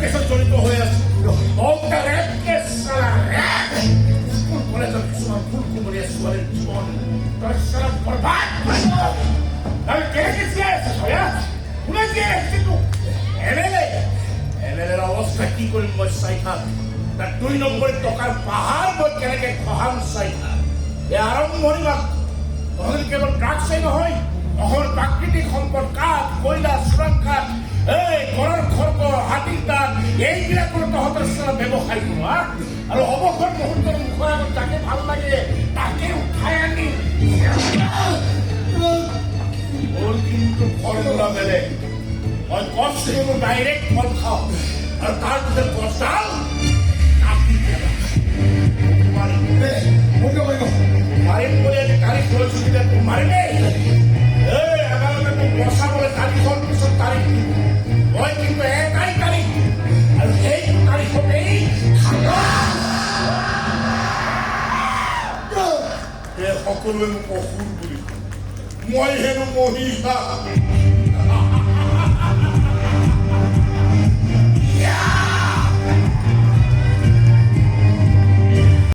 কেছত জড়িত হৈ আছো স্কুল কলেজৰ কিছুমান ফুল কোমলীয়া ছোৱালীৰ জীৱন তই চালা বৰবাদ কৰিছ আৰু কেনেকে জীয়াই আছে ছয়া কোনে জীয়াই আছে তোক এমএলএৰ অৱস্থা কি কৰিম মই চাই থাক তাৰ 2 নম্বৰ টকাৰ পাহাৰ মই কেনেকে খহাম চাই থাক এই আৰম্ভণি মাত্ৰ তহঁতি কেৱল ড্ৰাগছেই নহয় অসমৰ প্ৰাকৃতিক সম্পদ কাঠ কয়লা চোৰাং কাঠ এই ঘৰৰ খৰ্গ হাতীৰ দাঁত এইবিলাকৰ তহঁতৰ চালা ব্যৱসায় কৰোঁ আৰু অৱসৰ মুহূৰ্তৰ মুখৰ আগত যাকে ভাল লাগে তাকে উঠাই আনি মোৰ কিন্তু ফৰ্মুলা বেলেগ মই গছটো ডাইৰেক্ট ফল খাওঁ আৰু তাৰ পিছত গছডাল কাটি মাৰিম বুলি আজি তাৰিখ লৈছো যেতিয়া তোক মাৰিমেই এই আদালতে তোক বচাবলৈ তাৰিখৰ পিছত তাৰিখ দিব মই কিন্তু এটাই তাৰিখ আৰু সেইটো তাৰিখতেই সকলোৱে মোক অসুৰ বুলি মই হেনো মহিষা